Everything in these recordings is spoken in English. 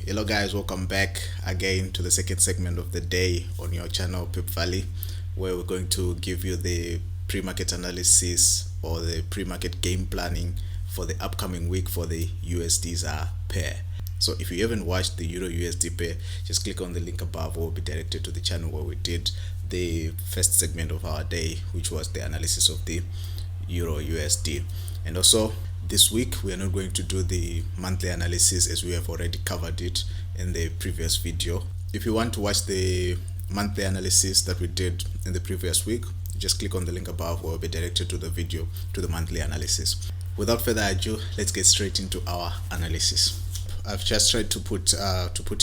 Hello guys, welcome back again to the second segment of the day on your channel Pip Valley, where we're going to give you the pre-market analysis or the pre-market game planning for the upcoming week for the USD pair. So if you haven't watched the Euro USD pair, just click on the link above, or will be directed to the channel where we did the first segment of our day, which was the analysis of the Euro USD. And also this week we are not going to do the monthly analysis, as we have already covered it in the previous video. If you want to watch the monthly analysis that we did in the previous week, just click on the link above, or will be directed to the video to the monthly analysis. Without further ado, let's get straight into our analysis. I've just tried to put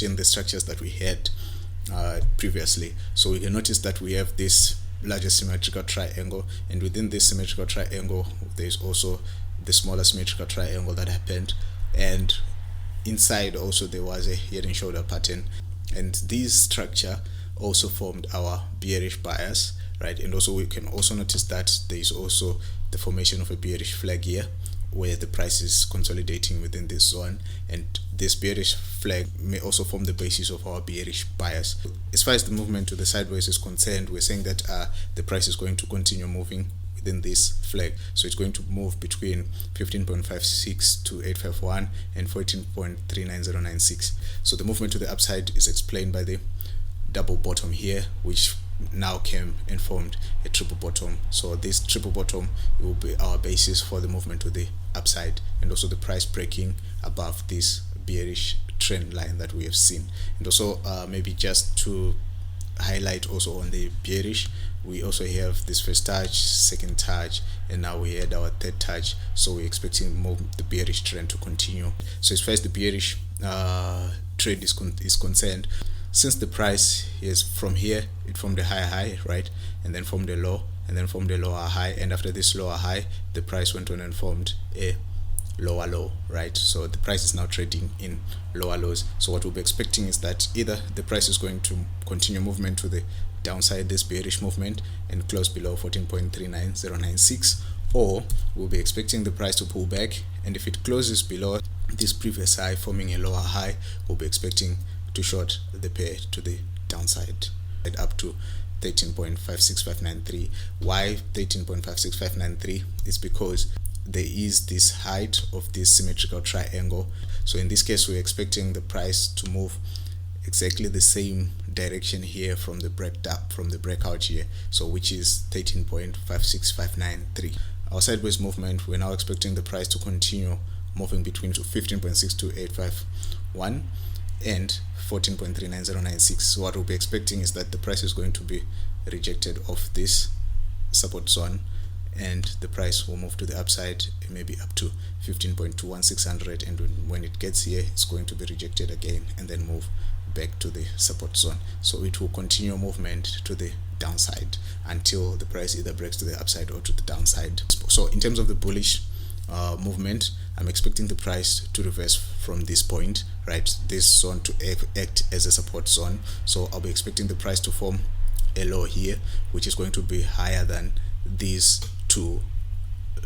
in the structures that we had previously. So we can notice that we have this larger symmetrical triangle, and within this symmetrical triangle there is also the smaller symmetrical triangle that happened, and inside also there was a head and shoulder pattern, and this structure also formed our bearish bias, right? And also we can also notice that there is also the formation of a bearish flag here, where the price is consolidating within this zone, and this bearish flag may also form the basis of our bearish bias. As far as the movement to the sideways is concerned, we're saying that the price is going to continue moving within this flag, so it's going to move between 15.56 to 851 and 14.39096. So the movement to the upside is explained by the double bottom here, which now came and formed a triple bottom. So this triple bottom will be our basis for the movement to the upside, and also the price breaking above this bearish trend line that we have seen. And also maybe just to highlight also on the bearish, we also have this first touch, second touch, and now we had our third touch. So we're expecting the bearish trend to continue. So as far as the bearish trade is concerned, since the price is from here, it formed a high, right, and then formed a low, and then formed a lower high, and after this lower high the price went on and formed a lower low, right? So the price is now trading in lower lows. So what we'll be expecting is that either the price is going to continue movement to the downside, this bearish movement, and close below 14.39096, or we'll be expecting the price to pull back, and if it closes below this previous high forming a lower high, we'll be expecting to short the pair to the downside at up to 13.56593. Why 13.56593? It's because there is this height of this symmetrical triangle. So in this case we're expecting the price to move exactly the same direction here from the breakout here, so which is 13.56593. Our sideways movement, we're now expecting the price to continue moving between 15.62851 and 14.39096. So what we'll be expecting is that the price is going to be rejected off this support zone, and the price will move to the upside, maybe up to 15.21600, and when it gets here it's going to be rejected again and then move back to the support zone. So it will continue movement to the downside until the price either breaks to the upside or to the downside. So in terms of the bullish movement, I'm expecting the price to reverse from this point, right, this zone, to act as a support zone. So I'll be expecting the price to form a low here, which is going to be higher than these two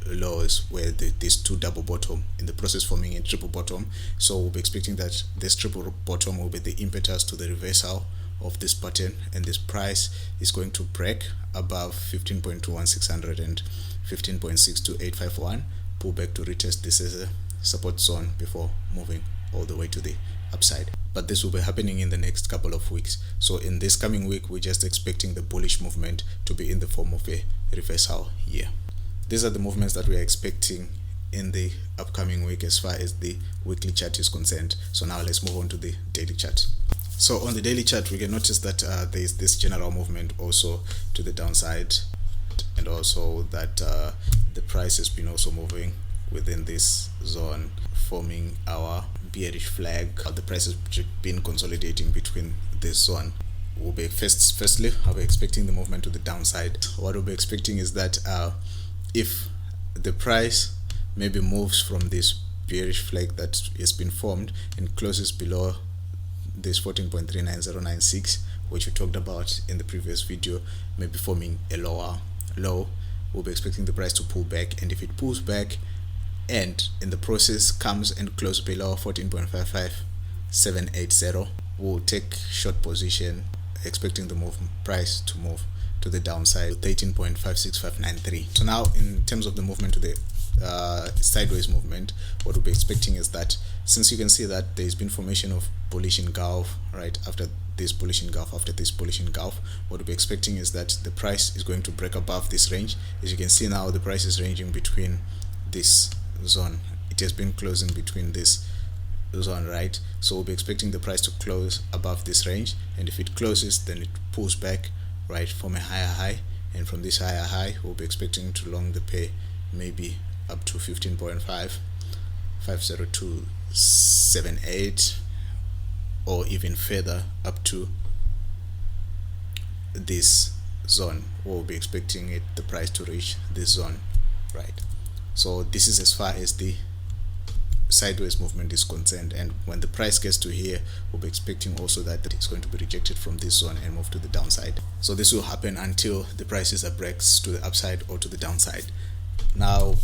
lows, where these two double bottom in the process forming a triple bottom. So we'll be expecting that this triple bottom will be the impetus to the reversal of this pattern, and this price is going to break above 15.21600 and 15.62851, pull back to retest this as a support zone before moving all the way to the upside. But this will be happening in the next couple of weeks. So in this coming week we're just expecting the bullish movement to be in the form of a reversal here. These are the movements that we are expecting in the upcoming week as far as the weekly chart is concerned. So now let's move on to the daily chart. So on the daily chart we can notice that there is this general movement also to the downside, and also that the price has been also moving within this zone, forming our bearish flag. The price has been consolidating between this zone. We'll be firstly I'll be expecting the movement to the downside. What we'll be expecting is that if the price maybe moves from this bearish flag that has been formed and closes below this 14.39096, which we talked about in the previous video, maybe forming a lower low, we'll be expecting the price to pull back, and if it pulls back and in the process comes and close below 14.556 780. We'll take short position, expecting the price to move to the downside, 13.56593. So now, in terms of the movement to the sideways movement, what we'll be expecting is that, since you can see that there's been formation of bullish engulf right after this bullish engulf, what we'll be expecting is that the price is going to break above this range. As you can see now, the price is ranging between this zone. It has been closing between this zone, right? So we'll be expecting the price to close above this range, and if it closes, then it pulls back, right, from a higher high, and from this higher high we'll be expecting to long the pair maybe up to 15.50278, or even further up to this zone. We'll be expecting the price to reach this zone, right? So this is as far as the sideways movement is concerned, and when the price gets to here, we'll be expecting also that it's going to be rejected from this zone and move to the downside. So this will happen until the price either breaks to the upside or to the downside. Now,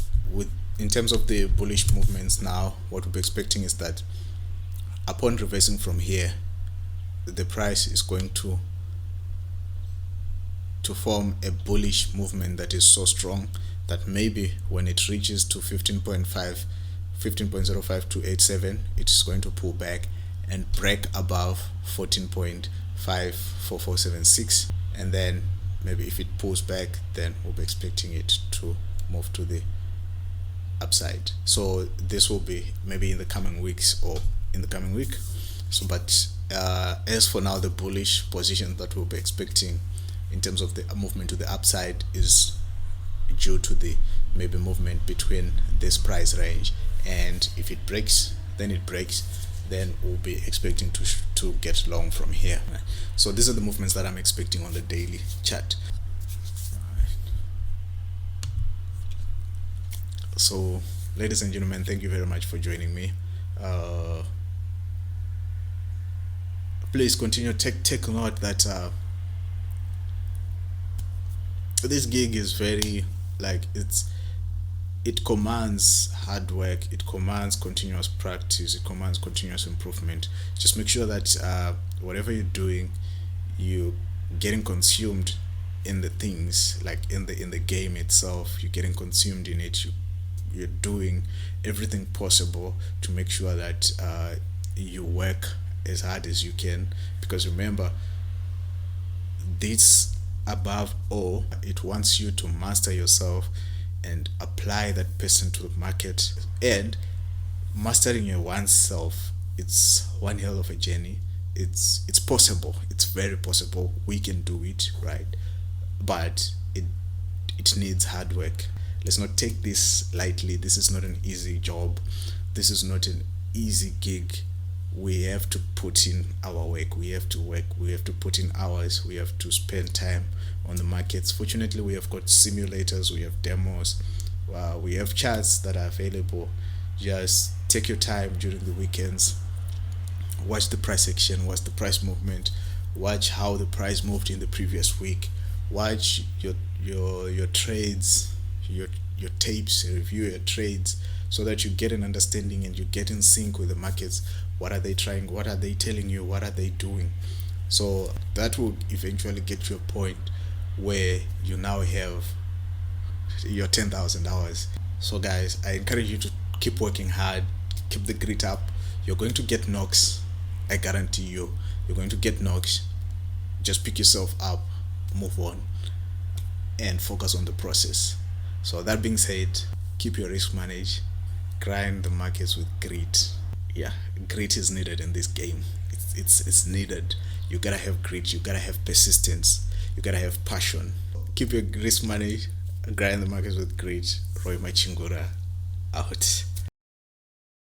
in terms of the bullish movements, now what we'll be expecting is that upon reversing from here, the price is going to form a bullish movement that is so strong that maybe when it reaches to 15.05287, it's going to pull back and break above 14.54476, and then maybe if it pulls back, then we'll be expecting it to move to the upside. So this will be maybe in the coming weeks or in the coming week. So but as for now, the bullish position that we'll be expecting in terms of the movement to the upside is due to the maybe movement between this price range, and if it breaks, then we'll be expecting to get long from here. So these are the movements that I'm expecting on the daily chart. So ladies and gentlemen, thank you very much for joining me. Please continue, take note that this gig is very, like, it commands hard work, it commands continuous practice, it commands continuous improvement. Just make sure that whatever you're doing, you're getting consumed in the things, like in the game itself. You're getting consumed in it. You're doing everything possible to make sure that you work as hard as you can, because remember, this above all, it wants you to master yourself and apply that person to the market. And mastering your oneself, it's one hell of a journey. It's possible, it's very possible. We can do it, right? But it needs hard work. Let's not take this lightly. This is not an easy job. This is not an easy gig. We have to put in our work. We have to work. We have to put in hours. We have to spend time on the markets. Fortunately, we have got simulators. We have demos. We have charts that are available. Just take your time during the weekends. Watch the price action. Watch the price movement. Watch how the price moved in the previous week. Watch your trades, your tapes. Review your trades so that you get an understanding and you get in sync with the markets. What are they trying? What are they telling you? What are they doing? So that will eventually get to a point where you now have your 10,000 hours. So guys, I encourage you to keep working hard, keep the grit up. You're going to get knocks. I guarantee you, you're going to get knocks. Just pick yourself up, move on, and focus on the process. So that being said, keep your risk managed, grind the markets with grit. Yeah, grit is needed in this game. It's needed. You gotta have grit, you gotta have persistence, you gotta have passion. Keep your risk managed, grind the markets with grit. Roy Machingura out.